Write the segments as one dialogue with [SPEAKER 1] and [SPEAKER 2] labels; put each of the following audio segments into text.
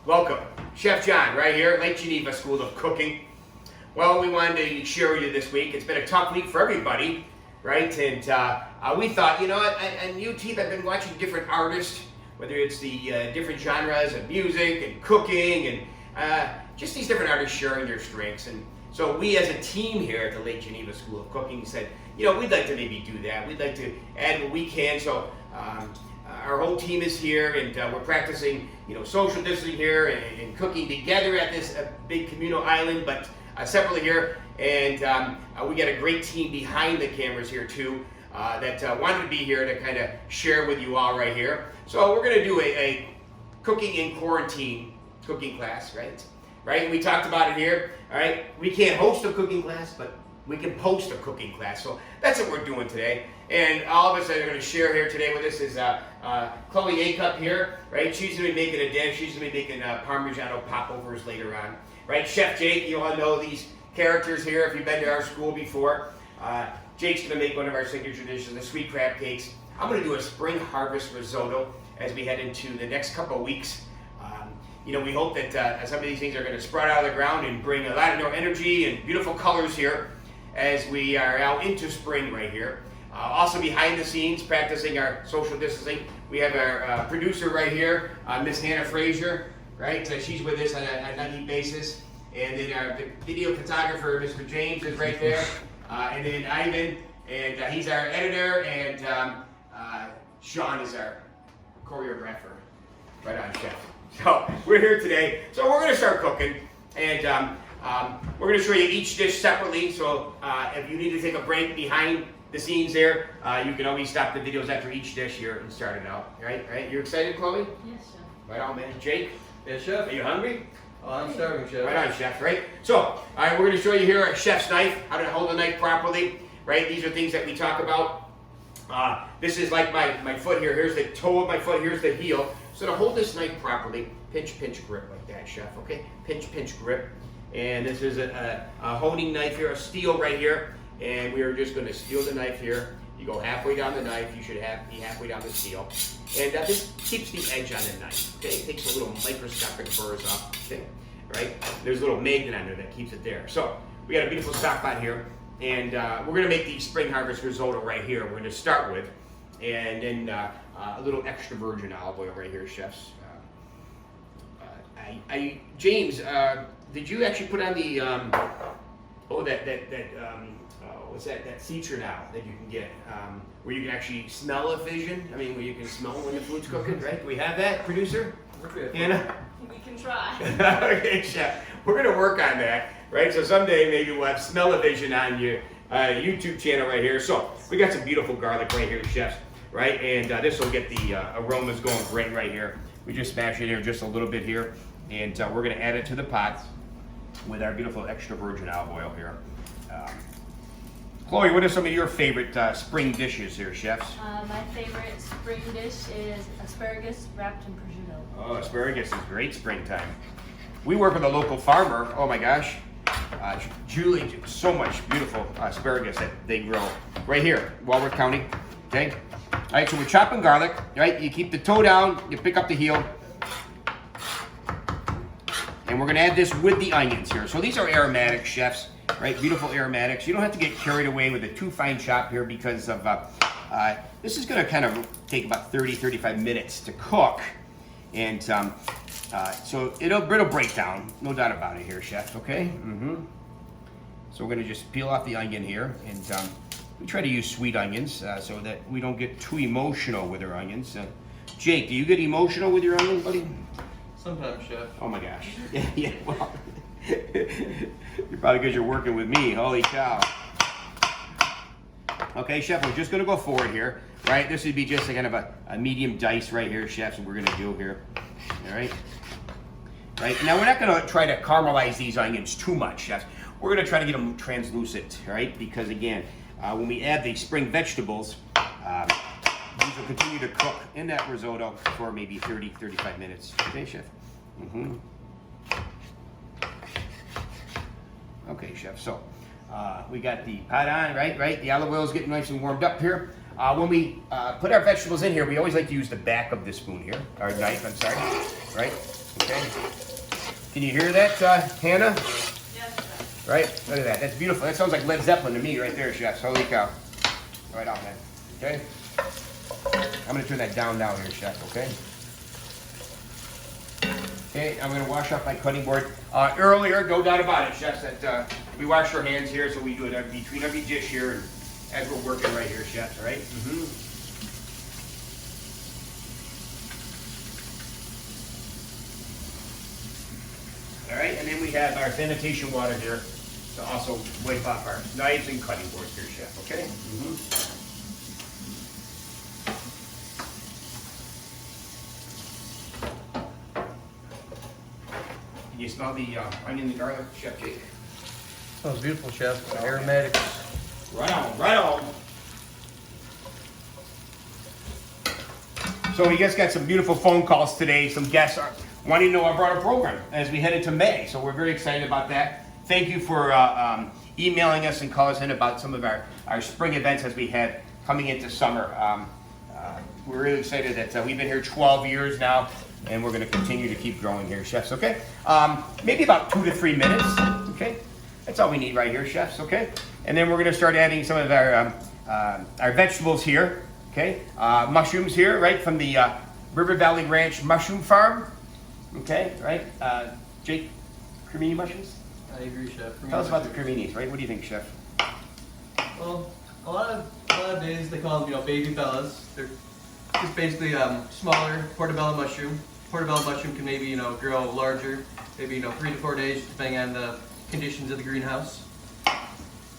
[SPEAKER 1] Welcome. Chef John, right here at Lake Geneva School of Cooking. Well, we wanted to share with you this week. It's been a tough week for everybody, right? And we thought, you know what, on YouTube I've been watching different artists, whether it's the different genres of music and cooking and just these different artists sharing their strengths. And so we as a team here at the Lake Geneva School of Cooking said, you know, we'd like to maybe do that. We'd like to add what we can. So our whole team is here, and we're practicing, you know, social distancing here and cooking together at this big communal island, but separately here. And we got a great team behind the cameras here too that wanted to be here to kind of share with you all right here. So we're going to do a cooking in quarantine cooking class, right? Right? And we talked about it here. All right, we can't host a cooking class, but we can post a cooking class. So that's what we're doing today. And all of us that are going to share here today with us is Chloe Acup here, right? She's going to be making a dish. She's going to be making Parmigiano popovers later on, right? Chef Jake, you all know these characters here if you've been to our school before. Jake's going to make one of our signature dishes, the sweet crab cakes. I'm going to do a spring harvest risotto as we head into the next couple of weeks. You know, we hope that some of these things are going to sprout out of the ground and bring a lot of new energy and beautiful colors here as we are out into spring right here. Also behind the scenes, practicing our social distancing, we have our producer right here, Miss Hannah Frazier, right? She's with us on a nightly basis. And then our video photographer, Mr. James, is right there. And then Ivan, and he's our editor, and Sean is our choreographer. Right on, Chef. So we're here today. So we're going to start cooking, and we're going to show you each dish separately. So if you need to take a break behind the scenes there, you can always stop the videos after each dish here and start it out. Right? Right? You excited, Chloe?
[SPEAKER 2] Yes, Chef.
[SPEAKER 1] Right on, man. Jake?
[SPEAKER 3] Yes, Chef.
[SPEAKER 1] Are you hungry?
[SPEAKER 3] Oh, I'm starving, Chef.
[SPEAKER 1] Right on, Chef. Right? So, all right, we're going to show you here a chef's knife, how to hold a knife properly. Right? These are things that we talk about. This is like my foot here. Here's the toe of my foot. Here's the heel. So to hold this knife properly, pinch, pinch, grip like that, Chef. Okay? Pinch, pinch, grip. And this is a honing knife here, a steel right here. And we are just going to steel the knife here. You go halfway down the knife. You should be halfway down the steel. And this keeps the edge on the knife. Okay? It takes a little microscopic burrs off. Okay? Right? There's a little magnet on there that keeps it there. So we got a beautiful stock pot here. And we're going to make the spring harvest risotto right here. We're going to start with. And then a little extra virgin olive oil right here, chefs. James, did you actually put on the what's that feature now that you can get where you can actually smell a vision? I mean, where you can smell when the food's cooking, right? Do we have that, producer? Anna?
[SPEAKER 2] We can try.
[SPEAKER 1] Okay, chef. We're going to work on that, right? So someday maybe we'll have smell-o-vision on your YouTube channel right here. So we got some beautiful garlic right here, chefs, right? And this will get the aromas going great right here. We just smash it here just a little bit here. And we're going to add it to the pot with our beautiful extra virgin olive oil here. Chloe, what are some of your favorite spring dishes here, chefs?
[SPEAKER 2] My favorite spring dish is asparagus wrapped in prosciutto.
[SPEAKER 1] Oh, asparagus is great springtime. We work with a local farmer. Oh my gosh. Julie, so much beautiful asparagus that they grow right here, Walworth County. Okay? All right, so we're chopping garlic, right? You keep the toe down, you pick up the heel. And we're going to add this with the onions here. So these are aromatic, chefs, right? Beautiful aromatics. You don't have to get carried away with a too fine chop here because of this is going to kind of take about 30-35 minutes to cook. And so it'll break down, no doubt about it here, chefs, okay? So we're going to just peel off the onion here. And we try to use sweet onions so that we don't get too emotional with our onions. Jake, do you get emotional with your onions, buddy?
[SPEAKER 3] Sometimes, Chef.
[SPEAKER 1] Oh my gosh. Yeah, well, you're probably because you're working with me. Holy cow. Okay, Chef, we're just going to go forward here, right? This would be just a kind of a medium dice right here, chefs, what we're going to do here. All right? Right? Now, we're not going to try to caramelize these onions too much, chefs. We're going to try to get them translucent, right? Because, again, when we add the spring vegetables, these will continue to cook in that risotto for maybe 30-35 minutes. Okay, Chef? Okay, Chef. So we got the pot on, right? The olive oil is getting nice and warmed up here. When we put our vegetables in here, we always like to use the back of the spoon here, or knife, I'm sorry, right? Okay. Can you hear that, Hannah?
[SPEAKER 2] Yes, chef.
[SPEAKER 1] Right? Look at that. That's beautiful. That sounds like Led Zeppelin to me right there, chefs. Holy cow. Right on, man. Okay? I'm going to turn that down here, chef, okay? Okay, I'm going to wash off my cutting board. Earlier, no doubt about it, chefs, that we wash our hands here, so we do it between every dish here and as we're working right here, chefs, right? All right, and then we have our sanitation water here to also wipe off our knives and cutting boards here, chef, okay? Can you smell the onion and garlic, Chef Jake?
[SPEAKER 3] Smells beautiful, chef. Aromatics.
[SPEAKER 1] Right on, right on. So you guys got some beautiful phone calls today. Some guests are wanting to know about our program as we head into May. So we're very excited about that. Thank you for emailing us and calling us in about some of our spring events as we head coming into summer. We're really excited that we've been here 12 years now, and we're going to continue to keep growing here, chefs, okay? Maybe about 2 to 3 minutes, okay? That's all we need right here, chefs, okay? And then we're going to start adding some of our vegetables here, okay? Mushrooms here, right, from the River Valley Ranch Mushroom Farm, okay, right? Jake, cremini mushrooms?
[SPEAKER 3] I agree, chef.
[SPEAKER 1] Tell us about the creminis, right? What do you think, chef?
[SPEAKER 3] Well, a lot of days they call them, baby fellas. They're just basically smaller portobello mushroom. Portobello mushroom can maybe, grow larger, maybe, 3 to 4 days, depending on the conditions of the greenhouse.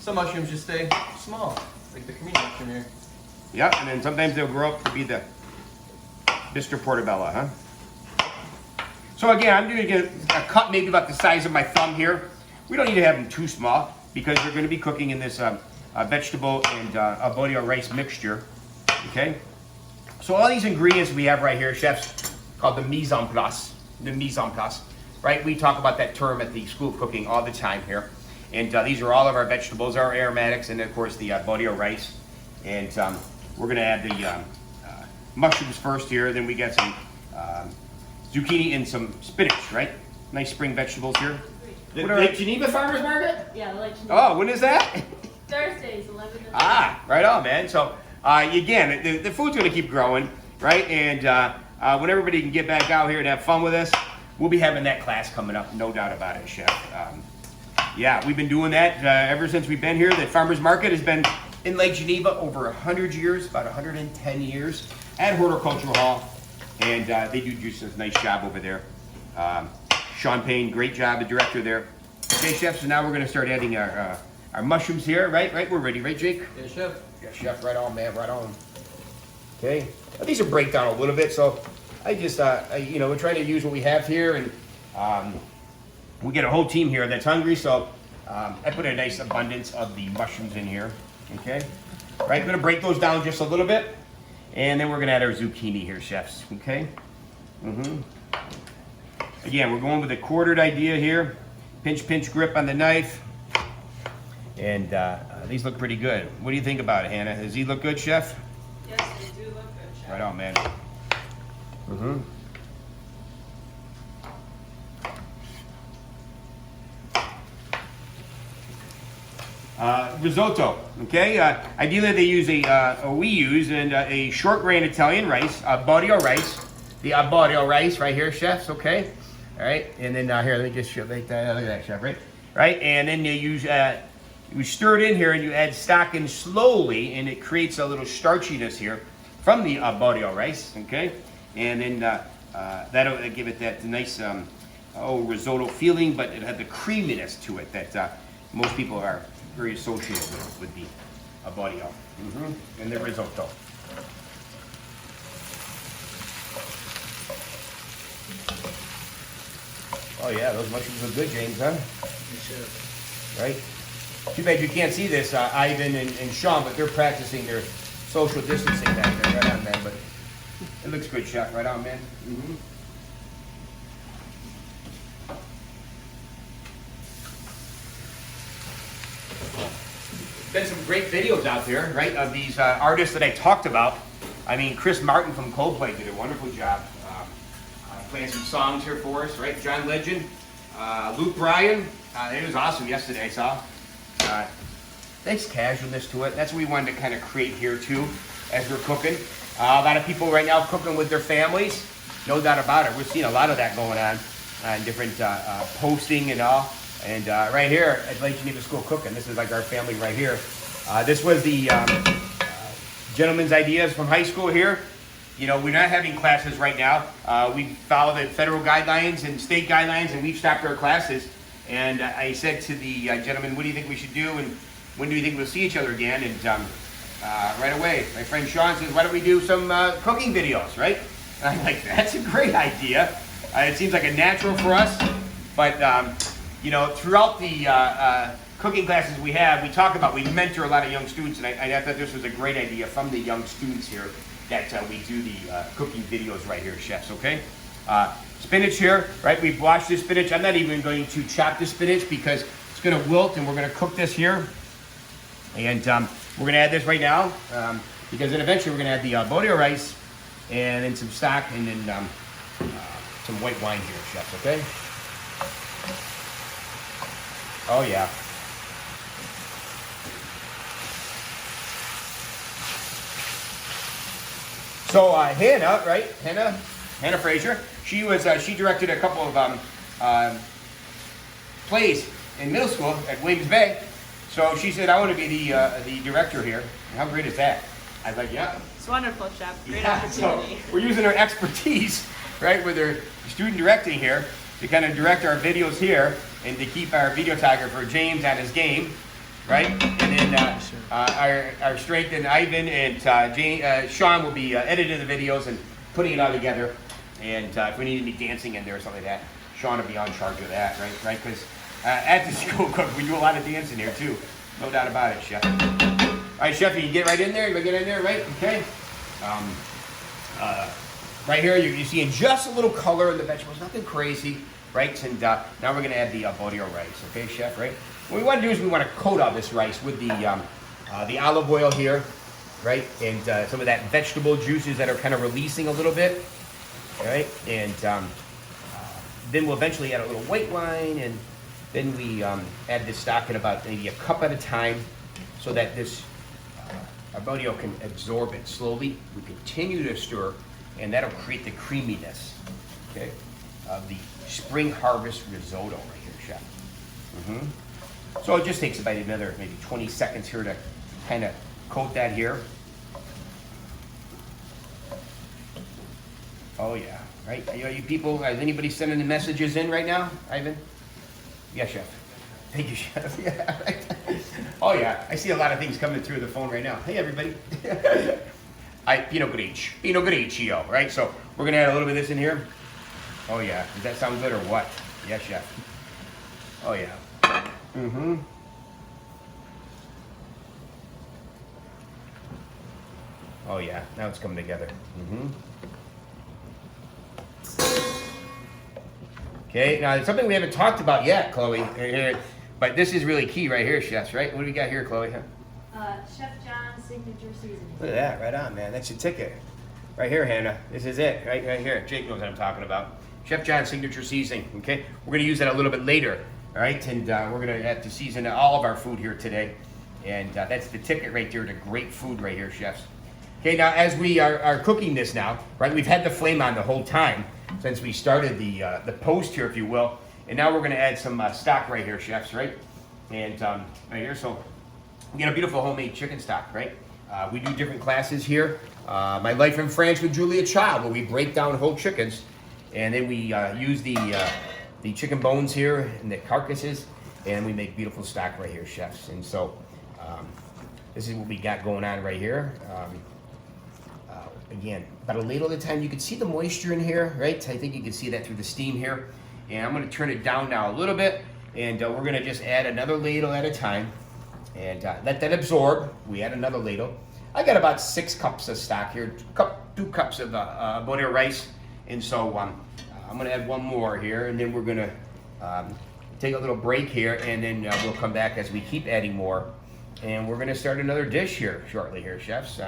[SPEAKER 3] Some mushrooms just stay small, like the cremini mushroom here.
[SPEAKER 1] Yeah, and then sometimes they'll grow up to be the Mr. Portobello, huh? So again, I'm doing a cut maybe about the size of my thumb here. We don't need to have them too small because we're going to be cooking in this vegetable and arborio rice mixture, okay? So all these ingredients we have right here, chefs, called the mise en place, right? We talk about that term at the School of Cooking all the time here. And these are all of our vegetables, our aromatics, and of course the arborio rice. And we're going to add the mushrooms first here. Then we got some zucchini and some spinach, right? Nice spring vegetables here.
[SPEAKER 2] Great.
[SPEAKER 1] The Lake Geneva Farmers Market?
[SPEAKER 2] Yeah, the Lake Geneva.
[SPEAKER 1] Oh, when is that?
[SPEAKER 2] Thursdays, 11 to 3.
[SPEAKER 1] Right on, man. So again, the food's going to keep growing, right? And when everybody can get back out here and have fun with us, we'll be having that class coming up, no doubt about it, Chef. Yeah, we've been doing that ever since we've been here. The Farmers Market has been in Lake Geneva over 100 years, about 110 years, at Horticultural Hall. And they do just a nice job over there. Sean Payne, great job, the director there. Okay, Chef, so now we're going to start adding our mushrooms here, right? We're ready, right, Jake?
[SPEAKER 3] Yeah, chef.
[SPEAKER 1] Yeah, Chef, right on, man, right on. Okay, now, these will break down a little bit, so I just, we're trying to use what we have here, and we get a whole team here that's hungry, so I put a nice abundance of the mushrooms in here, okay? Right, I'm gonna break those down just a little bit, and then we're gonna add our zucchini here, chefs, okay? Again, we're going with a quartered idea here, pinch grip on the knife, and these look pretty good. What do you think about it, Hannah? Does he look good, Chef?
[SPEAKER 2] Yes, they do look good, Chef.
[SPEAKER 1] Right on, man. Risotto, okay? Ideally they use a short grain Italian rice, arborio rice. The arborio rice right here, chefs, okay? All right, and then here, let me just show like that. Look at that, chef, right? Right, and then you use, you stir it in here and you add stock in slowly, and it creates a little starchiness here from the arborio rice, okay? And then that'll give it that nice risotto feeling, but it had the creaminess to it that most people are very associated with the arborio and the risotto. Oh yeah, those mushrooms are good, James, huh?
[SPEAKER 3] Yes, chef.
[SPEAKER 1] Right? Too bad you can't see this, Ivan and Sean, but they're practicing their social distancing back there. Right on, man. But it looks good, Chef. Right on, man. Been some great videos out there, right, of these artists that I talked about. I mean, Chris Martin from Coldplay did a wonderful job. playing some songs here for us, right? John Legend, Luke Bryan. It was awesome yesterday, I saw. Nice casualness to it. That's what we wanted to kind of create here too, as we're cooking. A lot of people right now cooking with their families. No doubt about it. We're seeing a lot of that going on different posting and all. And right here at Lake Geneva School Cooking, this is like our family right here. This was the gentleman's ideas from high school here. You know, we're not having classes right now. We follow the federal guidelines and state guidelines, and we've stopped our classes. And I said to the gentleman, what do you think we should do? And when do you think we'll see each other again? And right away, my friend Sean says, why don't we do some cooking videos, right? And I'm like, that's a great idea. It seems like a natural for us. But, you know, throughout the cooking classes we have, we mentor a lot of young students. And I thought this was a great idea from the young students here that we do the cooking videos right here, chefs, okay? Spinach here, right? We've washed this spinach. I'm not even going to chop the spinach because it's going to wilt, and we're going to cook this here. And we're going to add this right now because then eventually we're going to add the bodio rice and then some stock and then some white wine here, chefs, okay? Oh, yeah. So Hannah, right? Hannah Fraser. She was she directed a couple of plays in middle school at Williams Bay. So she said, I want to be the director here. And how great is that? I was like, yeah.
[SPEAKER 2] It's wonderful, Chef. Great
[SPEAKER 1] Yeah,
[SPEAKER 2] opportunity.
[SPEAKER 1] so we're using our expertise, right, with our student directing here to kind of direct our videos here and to keep our videographer James on his game, right? And then our strength and Ivan and Sean will be editing the videos and putting it all together. And if we need any dancing in there or something like that, Sean will be on charge of that, right? Because at the school cook, we do a lot of dancing here too. No doubt about it, Chef. All right, Chef, you can get right in there. You want to get in there, right? Okay. Right here, you're seeing just a little color in the vegetables, nothing crazy, right? And now we're going to add the bodio rice, okay, Chef, right? What we want to do is we want to coat all this rice with the olive oil here, right? And some of that vegetable juices that are kind of releasing a little bit, all right? And then we'll eventually add a little white wine, and then we add this stock in about maybe a cup at a time so that this our bodio can absorb it slowly. We continue to stir, and that'll create the creaminess, okay, of the spring harvest risotto right here, Chef. So it just takes about another maybe 20 seconds here to kind of coat that here. Oh yeah, right? You people, is anybody sending the messages in right now, Ivan? Yeah, Chef. Thank you, Chef. Yeah, right. Oh yeah, I see a lot of things coming through the phone right now. Hey everybody. Pinot Grigio, right? So we're gonna add a little bit of this in here. Oh yeah, does that sound good or what? Yeah, Chef. Oh yeah. Oh yeah, now it's coming together. Okay, now it's something we haven't talked about yet, Chloe. But this is really key right here, chefs, right? What do we got here, Chloe?
[SPEAKER 2] Chef John's signature seasoning.
[SPEAKER 1] Look at that, right on, man. That's your ticket. Right here, Hannah. This is it, right here. Jake knows what I'm talking about. Chef John's signature seasoning, okay? We're gonna use that a little bit later, all right? And we're gonna have to season all of our food here today. And that's the ticket right there to great food right here, chefs. Okay, now as we are cooking this now, right? We've had the flame on the whole time since we started the post here, if you will. And now we're gonna add some stock right here, chefs, right? And right here, so we got a beautiful homemade chicken stock, right? We do different classes here. My Life in France with Julia Child, where we break down whole chickens, and then we use the chicken bones here and the carcasses, and we make beautiful stock right here, chefs. And so this is what we got going on right here. Again, about a ladle at a time. You can see the moisture in here, right? I think you can see that through the steam here. And I'm gonna turn it down now a little bit, and we're gonna just add another ladle at a time and let that absorb. We add another ladle. I got about 6 cups of stock here, 2 cups of bodio rice, and so I'm gonna add one more here, and then we're gonna take a little break here, and then we'll come back as we keep adding more, and we're gonna start another dish here shortly here, chefs.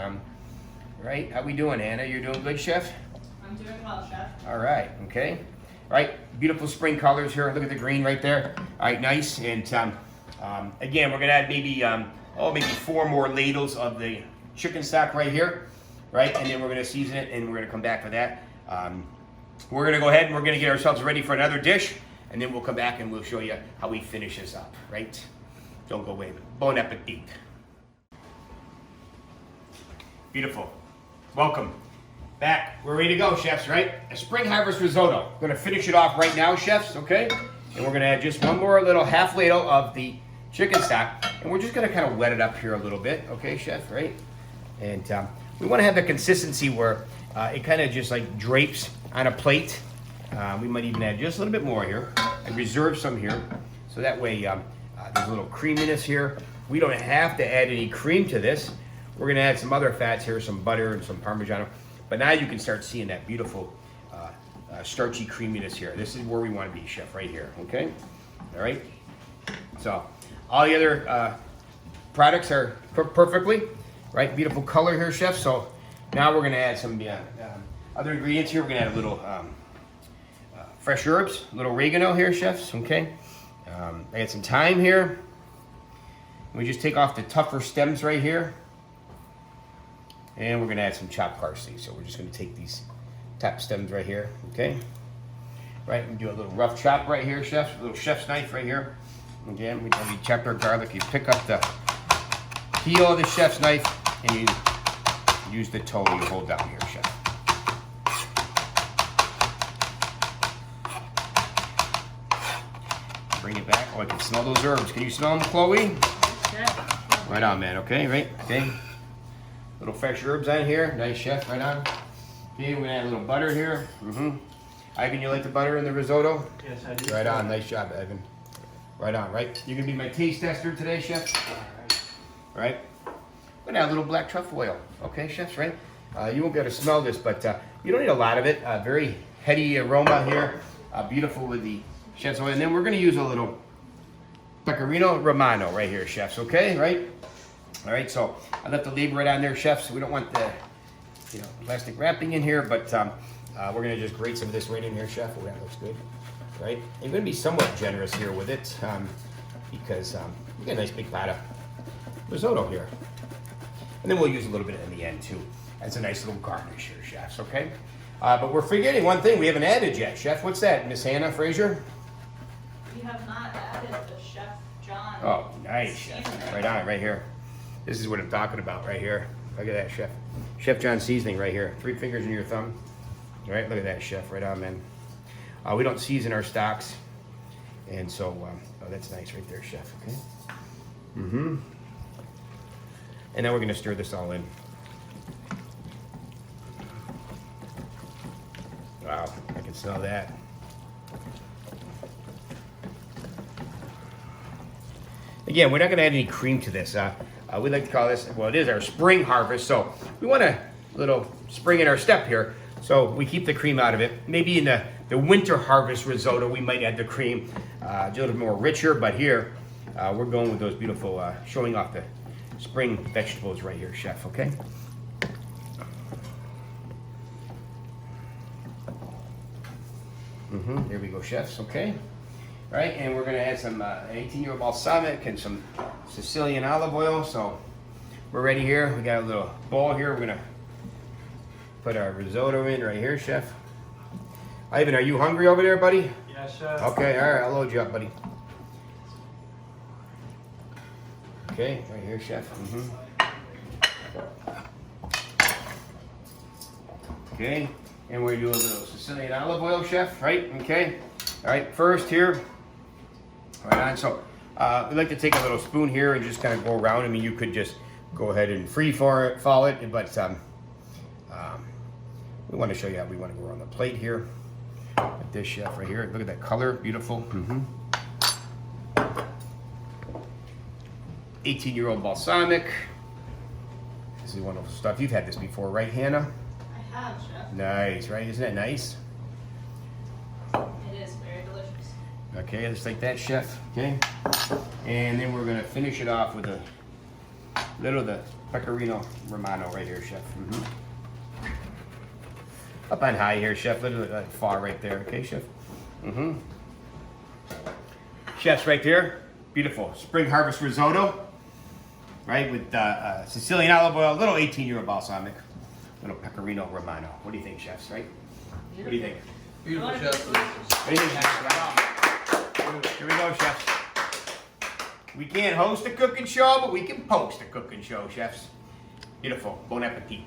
[SPEAKER 1] Right? How we doing, Anna? You're doing good, chef?
[SPEAKER 2] I'm I'm doing well, Chef.
[SPEAKER 1] All right, okay. All right, beautiful spring colors here. Look at the green right there. All right, nice. And again, we're gonna add maybe maybe 4 more ladles of the chicken stock right here, right? And then we're gonna season it, and we're gonna come back for that. We're gonna go ahead and we're gonna get ourselves ready for another dish, and then we'll come back and we'll show you how we finish this up, right? Don't go away. Bon appetit. Beautiful. Welcome back. We're ready to go, chefs, right? A spring harvest risotto. We're gonna finish it off right now, chefs, okay? And we're gonna add just 1 more little half ladle of the chicken stock, and we're just gonna kind of wet it up here a little bit, okay, chef, right? And we wanna have the consistency where it kind of just like drapes on a plate. We might even add just a little bit more here and reserve some here. So that way there's a little creaminess here. We don't have to add any cream to this. We're gonna add some other fats here, some butter and some Parmesan. But now you can start seeing that beautiful starchy creaminess here. This is where we wanna be, chef, right here, okay? All right? So all the other products are cooked perfectly, right? Beautiful color here, chef. So now we're gonna add some other ingredients here. We're gonna add a little fresh herbs, a little oregano here, chefs, okay? I got some thyme here. We just take off the tougher stems right here. And we're gonna add some chopped parsley. So we're just gonna take these top stems right here, okay? Right, and do a little rough chop right here, chefs. A little chef's knife right here. Again, we chop our garlic. You pick up the heel of the chef's knife and you use the toe you hold down here, chef. Bring it back. Oh, I can smell those herbs. Can you smell them, Chloe?
[SPEAKER 2] Chef.
[SPEAKER 1] Right on, man. Okay, right? Okay. Little fresh herbs on here. Nice, chef. Right on. Okay, we're gonna add a little butter here. Ivan, you like the butter in the risotto?
[SPEAKER 3] Yes, I do.
[SPEAKER 1] Right on. Nice job, Ivan. Right on, right? You're gonna be my taste tester today, chef? All right. We're gonna add a little black truffle oil. Okay, chefs, right? You won't be able to smell this, but you don't need a lot of it. Very heady aroma here. Beautiful with the chef's oil. And then we're gonna use a little pecorino romano right here, chefs, okay, right? All right, so I left the label right on there, chefs. We don't want the plastic wrapping in here, but we're gonna just grate some of this right in here, chef. Oh, that looks good, right? I'm gonna be somewhat generous here with it because we got a nice big pot of risotto here. And then we'll use a little bit in the end too. That's a nice little garnish here, chefs, okay? But we're forgetting one thing we haven't added yet, chef. What's that, Miss Hannah Fraser?
[SPEAKER 2] We have not added the Chef John.
[SPEAKER 1] Oh, nice, chef. Right on, right here. This is what I'm talking about right here. Look at that, chef. Chef John seasoning right here. 3 fingers in your thumb. All right, look at that, chef. Right on, man. We don't season our stocks. And so, oh, that's nice right there, chef, okay? And now we're gonna stir this all in. Wow, I can smell that. Again, we're not gonna add any cream to this. We like to call this, well, it is our spring harvest, so we want a little spring in our step here. So we keep the cream out of it. Maybe in the winter harvest risotto, we might add the cream a little more richer, but here we're going with those beautiful, showing off the spring vegetables right here, chef, okay? There we go, chefs, okay? All right, and we're gonna add some 18-year-old balsamic and some Sicilian olive oil. So we're ready here. We got a little bowl here. We're gonna put our risotto in right here, chef. Ivan, are you hungry over there, buddy?
[SPEAKER 3] Yes, chef.
[SPEAKER 1] Okay, all right, I'll load you up, buddy. Okay, right here, chef. Okay, and we're gonna do a little Sicilian olive oil, chef, right? Okay. All right, first here. Right on. So we like to take a little spoon here and just kind of go around. I mean, you could just go ahead and fall it, but we want to show you how we want to go around the plate here. Like this, chef, right here. Look at that color, beautiful. 18-year-old balsamic. This is one of the stuff you've had this before, right, Hannah?
[SPEAKER 2] I have, Chef.
[SPEAKER 1] Nice, right? Isn't that nice?
[SPEAKER 2] It is very delicious.
[SPEAKER 1] Okay, just like that, chef. Okay, and then we're gonna finish it off with a little of the pecorino romano right here, chef. Up on high here, chef. Literally like far right there. Okay, chef. Mm-hmm. Chef's right there. Beautiful spring harvest risotto. Right, with Sicilian olive oil, a little 18-year balsamic, a little pecorino romano. What do you think, chefs? Right? What do you think?
[SPEAKER 3] Beautiful, chef.
[SPEAKER 1] What do you think, chefs? Here we go, chefs. We can't host a cooking show, but we can post a cooking show, chefs. Beautiful. Bon appetit.